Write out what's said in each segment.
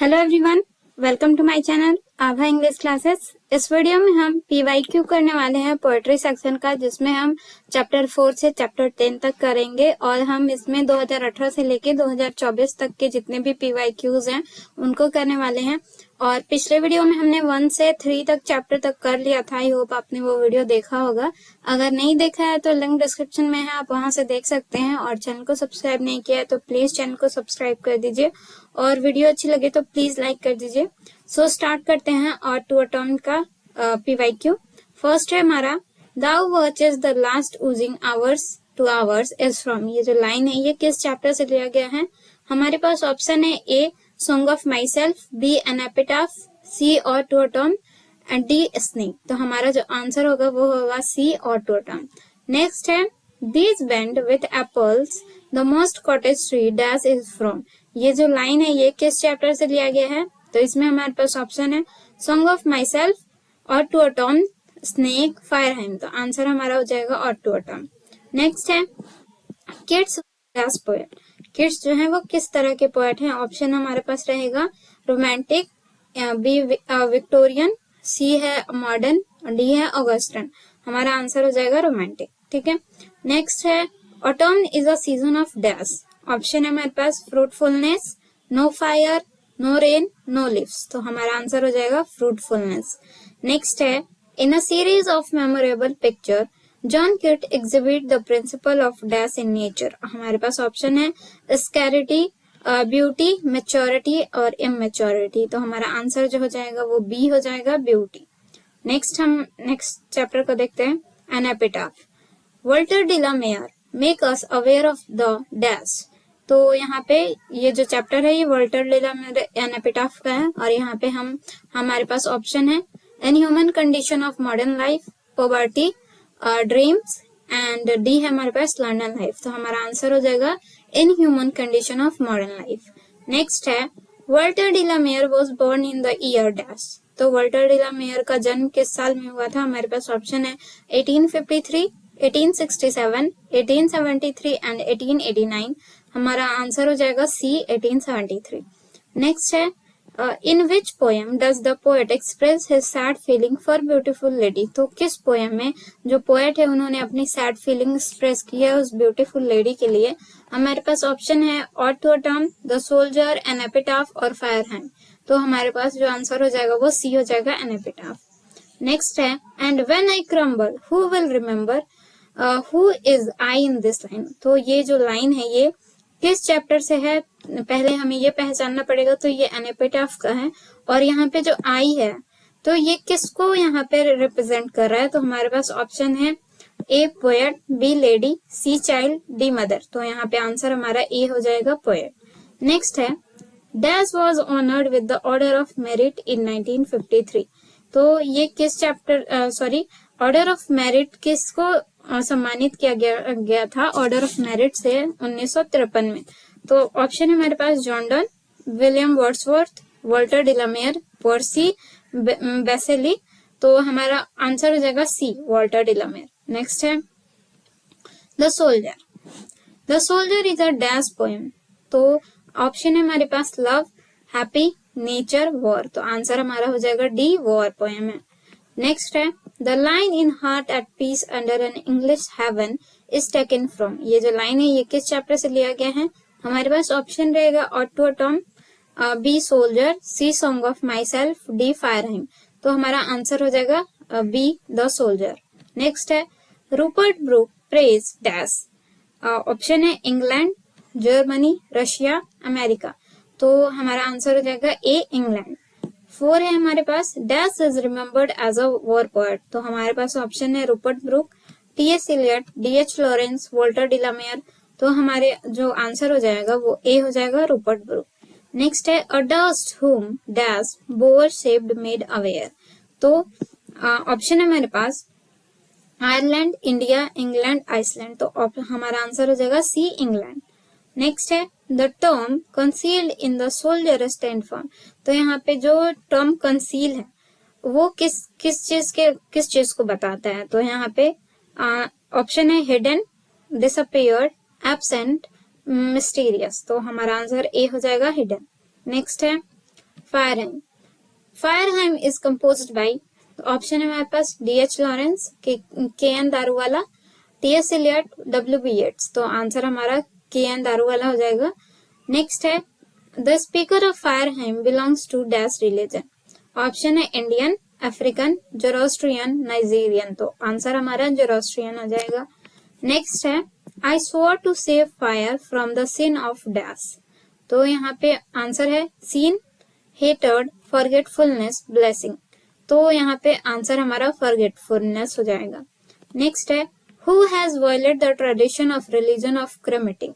Hello everyone, welcome to my channel Abha English classes. इस video में हम पीवाईक्यू करने वाले हैं पोएट्री सेक्शन का, जिसमें हम चैप्टर 4 से चैप्टर 10 तक करेंगे और हम इसमें 2018 से लेके 2024 तक के जितने भी पीवाईक्यूज हैं उनको करने वाले हैं। और पिछले वीडियो में हमने 1 से 3 तक चैप्टर तक कर लिया था। आई होप आपने वो वीडियो देखा होगा। अगर नहीं देखा है तो लिंक डिस्क्रिप्शन में है, आप वहां से देख सकते हैं। और चैनल को सब्सक्राइब नहीं किया है तो प्लीज चैनल को सब्सक्राइब कर दीजिए और वीडियो अच्छी लगे तो प्लीज लाइक कर दीजिए। सो स्टार्ट करते हैं और टू अटर्न का पीवाईक्यू। फर्स्ट है हमारा, Thou watches the last oozing hours to hours is from। ये जो लाइन है ये किस चैप्टर से लिया गया है? हमारे पास ऑप्शन है A song of myself, B an epitaph, C और to a turn and D snake. तो हमारा जो आंसर होगा वो होगा सी और टू अटर्न। नेक्स्ट है, These bend with apples the most cottage tree dash is from। ये जो लाइन है ये किस चैप्टर से लिया गया है? तो इसमें हमारे पास ऑप्शन है सॉन्ग ऑफ माई सेल्फ और टू अटर्न, स्नेक, फायरहाइम। तो आंसर हमारा हो जाएगा और टू अटर्न। नेक्स्ट है, किड्स डैश पोएट। किड्स जो है वो किस तरह के पोएट हैं? ऑप्शन हमारे पास रहेगा रोमांटिक, बी विक्टोरियन, सी है मॉडर्न, डी है ऑगस्टन। हमारा आंसर हो जाएगा रोमांटिक। ठीक है। नेक्स्ट है, autumn is a season of dash. Option है हमारे पास fruitfulness, no fire, no rain, no leaves. तो हमारा आंसर हो जाएगा फ्रूटफुलनेस। नेक्स्ट है, in a series of memorable picture John Keats exhibit the principle of dash in nature. हमारे पास ऑप्शन है स्कैरिटी, ब्यूटी, मैच्योरिटी और इमेच्योरिटी। तो हमारा आंसर जो हो जाएगा वो बी हो जाएगा, ब्यूटी। नेक्स्ट हम नेक्स्ट चैप्टर को देखते हैं, an epitaph. Walter de la Mare make us aware of the dash. तो यहाँ पे ये जो चैप्टर है ये Walter de la Mare an epitaph का है और यहाँ पे हमारे पास ऑप्शन है an human condition of modern life, poverty, dreams and D है हमारे पास लंडन लाइफ। तो हमारा आंसर हो जाएगा in human condition of modern life. Next है, Walter de la Mare was born in the year dash. तो Walter de la Mare का जन्म किस साल में हुआ था? हमारे पास ऑप्शन है 1853, 1867, 1873 एंड 1889। हमारा आंसर हो जाएगा सी 1873। नेक्स्ट है, in which poem does the poet express his sad feeling for beautiful lady. तो किस पोएम में जो पोएट है उन्होंने अपनी सैड फीलिंग एक्सप्रेस की है उस ब्यूटीफुल लेडी के लिए? हमारे पास ऑप्शन है ode to autumn, the soldier, an epitaph और फायरहाइम। तो हमारे पास जो आंसर हो जाएगा वो सी हो जाएगा, एन एपिटाफ। नेक्स्ट है, and when I crumble who will remember who is I in this line. तो ये जो लाइन है ये किस चैप्टर से है? पहले हमें ये पहचानना पड़ेगा। तो ये एन एपिटाफ का है और यहाँ पे जो आई है तो ये किसको यहाँ पे रिप्रेजेंट कर रहा है? तो हमारे पास ऑप्शन है A poet, B lady, C child, D mother. तो यहाँ पे आंसर हमारा ए हो जाएगा, पोएट। नेक्स्ट है, dash was honoured with the order of merit in 1953। तो ये किस चैप्टर ऑर्डर ऑफ मेरिट किसको सम्मानित किया गया था? ऑर्डर ऑफ मेरिट से 1953 में। तो ऑप्शन है हमारे पास John Donne, William Wordsworth, Walter de la Mare, Percy Bysshe Shelley. तो हमारा आंसर हो जाएगा C, Walter de la Mare. Next है, the soldier. The soldier is a dash poem. तो ऑप्शन है हमारे पास लव, हैप्पी, नेचर, वॉर। तो आंसर हमारा हो जाएगा डी, वॉर पोएम है। नेक्स्ट है, the line in heart at peace under an English heaven is taken from. ये जो लाइन है ये किस चैप्टर से लिया गया है? हमारे पास ऑप्शन रहेगा ode to autumn, B soldier, C song of myself, D fire hymn. तो हमारा आंसर हो जाएगा बी, द सोल्जर। नेक्स्ट है, Rupert Brooke praise dash. Option है इंग्लैंड, जर्मनी, रशिया, अमेरिका। तो हमारा आंसर हो जाएगा ए, इंग्लैंड। 4 है हमारे पास, dash is remembered as a war poet. तो हमारे पास ऑप्शन है Rupert Brooke, T S. Eliot, D H. Lawrence, Walter de la Mare. तो हमारे जो आंसर हो जाएगा वो ए हो जाएगा, रूपर्ट ब्रूक। नेक्स्ट है, a dust whom dash bore shaped made aware. तो ऑप्शन है हमारे पास आयरलैंड, इंडिया, इंग्लैंड, आइसलैंड। तो हमारा आंसर हो जाएगा सी, इंग्लैंड। नेक्स्ट है, the term concealed in the soldier stand form. तो यहाँ पे जो टर्म कंसील है वो किस चीज को बताता है? तो यहाँ पे ऑप्शन है हिडन, डिसअपियर्ड, एब्सेंट, मिस्टीरियस। तो हमारा आंसर ए हो जाएगा, हिडन। नेक्स्ट है, fire hymn. Fire hymn is composed by, option है हमारे पास D.H. Lawrence, K.N. Daruwalla, T.S. Eliot, W.B. Yeats. तो आंसर हमारा K.N. दारूवाला हो जाएगा। नेक्स्ट है the speaker of fire hymn belongs to dash religion. Option है इंडियन, अफ्रीकन, जोरोस्ट्रियन, नाइजीरियन। तो आंसर हमारा जोरोस्ट्रियन हो जाएगा। नेक्स्ट है I swore to save fire from the sin of dash. तो यहाँ पे आंसर है सीन, हेटेड, फॉरगेटफुलनेस, ब्लेसिंग। तो यहाँ पे आंसर हमारा फॉरगेटफुलनेस हो जाएगा। नेक्स्ट है who has violated the tradition of religion of cremating.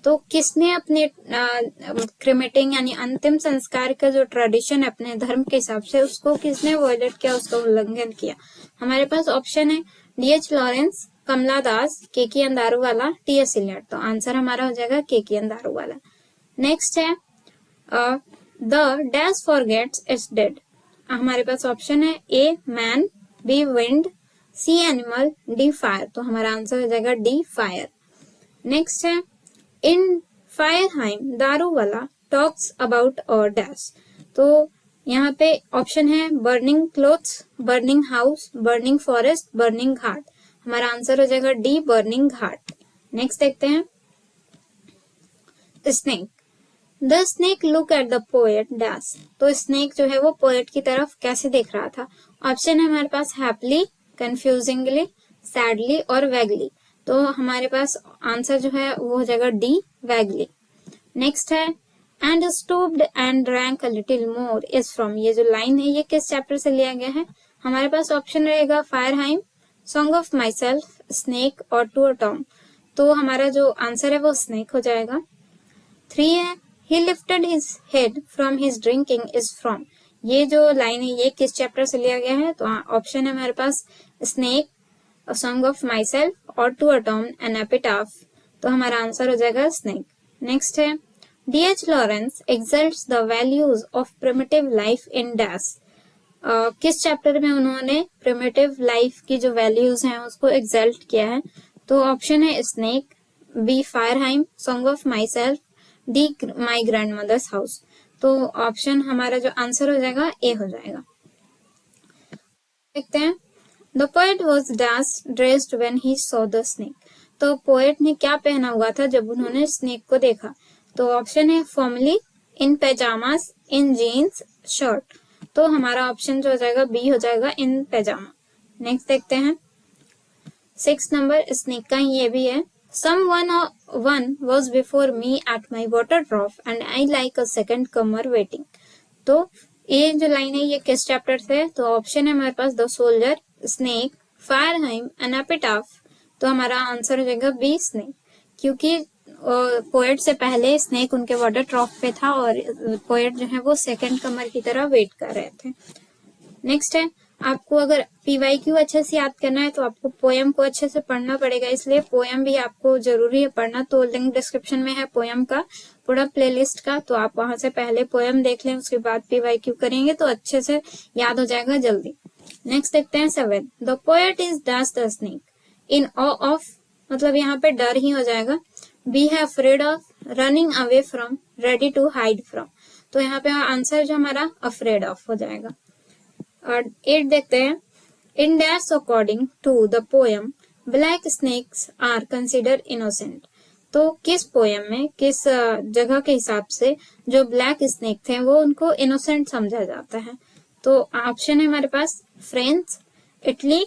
तो किसने अपने क्रेमेटिंग यानी अंतिम संस्कार का जो ट्रेडिशन है अपने धर्म के हिसाब से, उसको किसने वायलेट किया, उसका उल्लंघन किया। हमारे पास ऑप्शन है D.H. Lawrence, Kamala Das, K.N. Daruwalla, T.S. Eliot. तो आंसर हमारा हो जाएगा K.N. दारूवाला। नेक्स्ट है the dash forgets its dead. हमारे पास ऑप्शन है A man, B wind, C animal, D fire. तो हमारा आंसर हो जाएगा D फायर। नेक्स्ट है in fire hymn Daruwalla talks about और डैश। तो यहाँ पे ऑप्शन है burning clothes, burning house, burning forest, burning ghat. हमारा आंसर हो जाएगा D बर्निंग घाट। नेक्स्ट देखते हैं snake. The snake look at the poet dash. तो स्नेक जो है वो पोएट की तरफ कैसे देख रहा था। ऑप्शन है हमारे पास हैप्पीली, कंफ्यूजिंगली, सैडली और वैगली। तो हमारे पास आंसर जो है वो हो जाएगा D वैगली। नेक्स्ट है and stooped and drank a little more is from. ये जो लाइन है ये किस चैप्टर से लिया गया है। हमारे पास ऑप्शन रहेगा fire hymn, song of myself, snake ode to autumn. तो हमारा जो आंसर है वो स्नेक हो जाएगा। 3 है he lifted his head from his drinking is from। ये जो लाइन है ये किस चैप्टर से लिया गया है। तो ऑप्शन है हमारे पास snake, A Song of Myself और To a Tom, an Epitaph। तो हमारा आंसर हो जाएगा स्नेक। नेक्स्ट है D.H. Lawrence exalts the values of primitive life in dash। किस चैप्टर में उन्होंने प्रिमिटिव लाइफ की जो वैल्यूज हैं उसको एक्सल्ट किया है। तो ऑप्शन है snake, B fire hymn, song of myself, D my grandmother's house. तो ऑप्शन हमारा जो आंसर हो जाएगा A हो जाएगा। देखते हैं the poet was dash dressed when he saw the snake. तो पोएट ने क्या पहना हुआ था जब उन्होंने स्नेक को देखा। तो ऑप्शन है फॉर्मली, इन पैजामास, इन जीन्स, शर्ट। तो हमारा ऑप्शन जो हो जाएगा B हो जाएगा इन पैजामा। नेक्स्ट देखते हैं 6 नंबर स्नेक का ये भी है। Someone was before me at my water trough and I like a second comer waiting। तो ये जो लाइन है ये किस चैप्टर से है। तो ऑप्शन है हमारे पास the soldier, snake, fire hymn, an epitaph. तो हमारा आंसर हो जाएगा B स्नेक, क्योंकि पोएट से पहले स्नेक उनके वाटर ट्रॉफ पे था और पोएट जो है वो सेकंड कमर की तरह वेट कर रहे थे। नेक्स्ट है आपको अगर PYQ अच्छे से याद करना है तो आपको पोएम को अच्छे से पढ़ना पड़ेगा, इसलिए पोएम भी आपको जरूरी है पढ़ना। तो लिंक डिस्क्रिप्शन में है पोएम का पूरा प्लेलिस्ट का, तो आप वहां से पहले पोएम देख लें, उसके बाद PYQ करेंगे तो अच्छे से याद हो जाएगा जल्दी। नेक्स्ट देखते हैं 7 the poet is dash the snake in awe of. मतलब यहाँ पे डर ही हो जाएगा। बी है afraid of, running away from, ready to hide from. तो यहाँ पे आंसर जो हमारा अफ्रेड ऑफ हो जाएगा। और 8 देखते हैं in dash according to the poem black snakes are consider innocent. तो किस पोएम में किस जगह के हिसाब से जो ब्लैक स्नेक थे वो उनको इनोसेंट समझा जाता है। तो ऑप्शन है हमारे पास फ्रांस, इटली,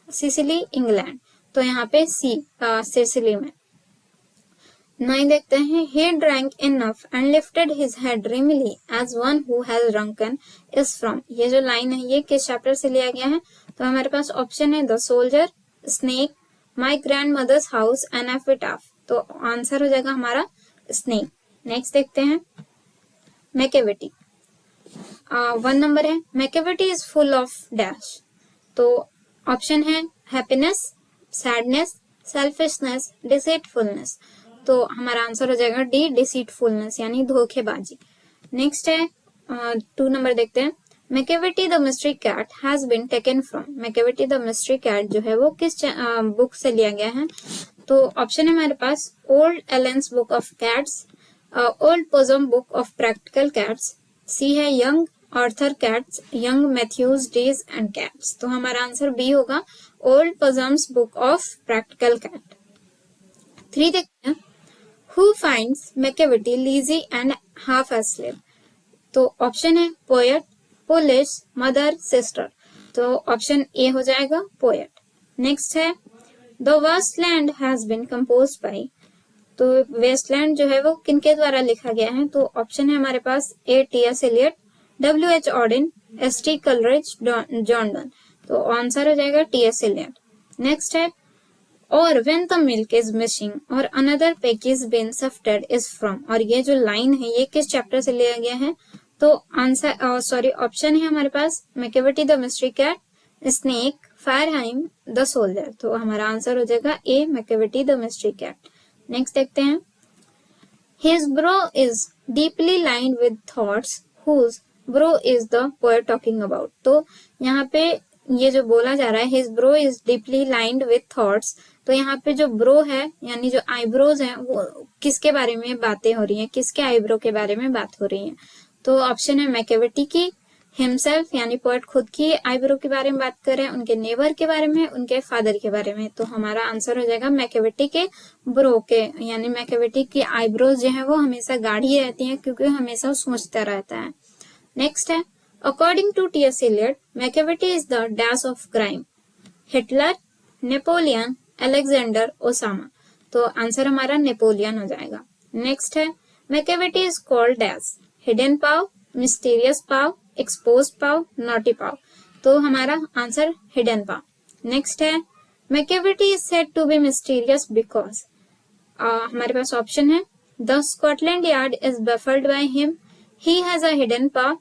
सिसिली, इंग्लैंड। तो यहाँ पे C सिसिली में। 9 देखते हैं he drank enough and lifted his head dreamily as one who has drunken is from। ये जो लाइन है ये किस चैप्टर से लिया गया है। तो हमारे पास ऑप्शन है the soldier, snake, my grandmother's house, an epitaph. तो आंसर हो जाएगा हमारा स्नेक। नेक्स्ट देखते हैं मैकेविटी। 1 नंबर है Macavity is full of dash. तो ऑप्शन है हैप्पीनेस, सैडनेस, सेल्फिशनेस, डिसीटफुलनेस। तो हमारा आंसर हो जाएगा D डिसीटफुलनेस यानी धोखेबाजी। नेक्स्ट है 2 नंबर देखते हैं Macavity the mystery cat has been taken from. Macavity the mystery cat जो है वो किस बुक से लिया गया है। तो ऑप्शन है हमारे पास old Allen's book of cats, old Possum book of practical cats, C है young Arthur cats, young Matthew's days and cats. तो हमारा आंसर बी होगा, old Possum's book of practical cat. 3 देखते हैं, who finds Macavity lazy and half asleep। तो option है poet, police, mother, sister. तो option A हो जाएगा पोएट। नेक्स्ट है the wasteland has been composed by. तो वेस्टलैंड जो है वो किनके द्वारा लिखा गया है? तो ऑप्शन है हमारे पास A T S. Eliot, W.H. Auden, S.T. Coleridge, John Donne. तो आंसर हो जाएगा टी.एस. एलियट। नेक्स्ट है और when the milk is missing और another pig is being sifted is from। और ये जो लाइन है ये किस चैप्टर से लिया गया है? तो आंसर ऑप्शन है हमारे पास Macavity the mystery cat, snake, fire hymn, the soldier. तो हमारा आंसर हो जाएगा A Macavity the mystery cat. Next देखते हैं, his bro is deeply lined with thoughts whose bro is the poet talking about। तो यहाँ पे ये जो बोला जा रहा है his bro is deeply lined with thoughts, तो यहाँ पे जो ब्रो है यानी जो आईब्रोज हैं वो किसके बारे में बातें हो रही हैं, किसके आईब्रो के बारे में बात हो रही है? तो ऑप्शन है मैकेविटी की, हिमसेल्फ यानी पोएट खुद की आईब्रो के बारे में बात कर रहे हैं, उनके नेबर के बारे में, उनके फादर के बारे में। तो हमारा आंसर हो जाएगा मैकेविटी के ब्रो के, यानी मैकेविटी की आईब्रोज जो है वो हमेशा गाढ़ी रहती हैं क्योंकि हमेशा सोचता रहता है। नेक्स्ट है according to T S. Eliot Macavity is the dash of crime, Hitler, Napoleon, Alexander, Osama. तो आंसर हमारा नेपोलियन हो जाएगा। नेक्स्ट है Macavity is called dash, hidden paw, mysterious paw, expose paw, naughty paw. तो हमारा आंसर हिडन पाव। नेक्स्ट है Macavity is said to be mysterious because. हमारे पास ऑप्शन है the Scotland Yard is baffled by him, he has a hidden paw,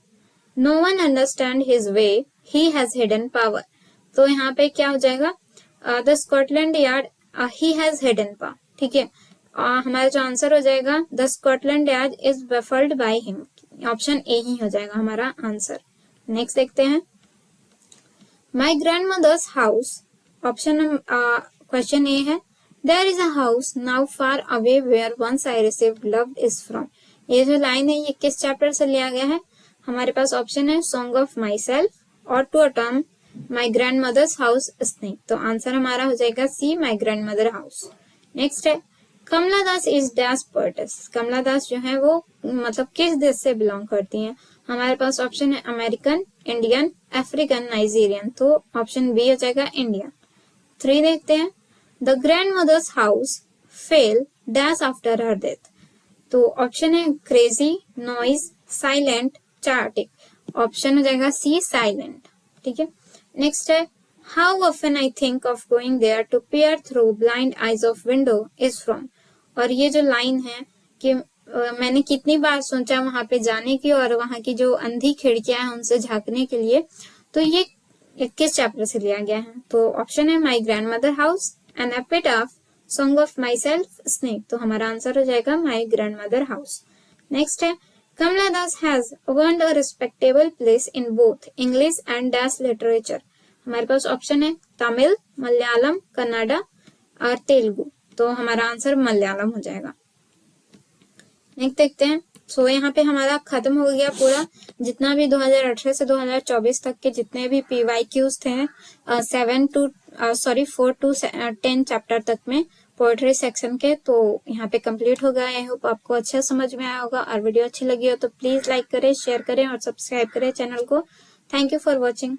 no one understand his way, he has hidden power. तो यहाँ पे क्या हो जाएगा, the Scotland Yard he has hidden power. ठीक है, हमारा जो आंसर हो जाएगा the Scotland Yard is baffled by him. Option A ही हो जाएगा हमारा आंसर। नेक्स्ट देखते हैं, my grandmother's house. Option question A है there is a house now far away where once I received love is from. ये जो line है ये किस चैप्टर से लिया गया है? हमारे पास ऑप्शन है सॉन्ग ऑफ माई सेल्फ और to a term my grandmother's house snake. तो आंसर हमारा हो जाएगा C my grandmother house. Next है Kamala Das is dash poetess. Kamala Das जो है वो मतलब किस देश से बिलोंग करती हैं? हमारे पास ऑप्शन है अमेरिकन, इंडियन, अफ्रीकन, नाइजीरियन। तो ऑप्शन बी हो जाएगा इंडियन। 3 देखते हैं, the grandmother's house fell dash after her death. तो ऑप्शन है crazy, noise, silent, chaotic. Option हो जाएगा सी साइलेंट। ठीक है, नेक्स्ट है how often I think of going there to peer through blind eyes of window is from. और ये जो लाइन है कि मैंने कितनी बार सोचा वहां पे जाने की और वहां की जो अंधी खिड़कियां हैं उनसे झांकने के लिए, तो ये किस चैप्टर से लिया गया है? तो ऑप्शन है my grandmother house, an epitaph, song of myself, snake. तो हमारा आंसर हो जाएगा my grandmother house. Next है Kamala Das has earned a respectable place in both English and dash literature. हमारे पास ऑप्शन है तमिल, मलयालम, कन्नड़ा और तेलुगु। तो हमारा आंसर मलयालम हो जाएगा। नेक्स्ट देखते हैं, सो यहाँ पे हमारा खत्म हो गया पूरा जितना भी 2018 से 2024 तक के जितने भी PYQs थे 4 to 10 चैप्टर तक में पोएट्री सेक्शन के, तो यहाँ पे कंप्लीट हो गया। आई होप आपको अच्छा समझ में आया होगा और वीडियो अच्छी लगी हो तो प्लीज लाइक करें, शेयर करें और सब्सक्राइब करें चैनल को। Thank you for watching.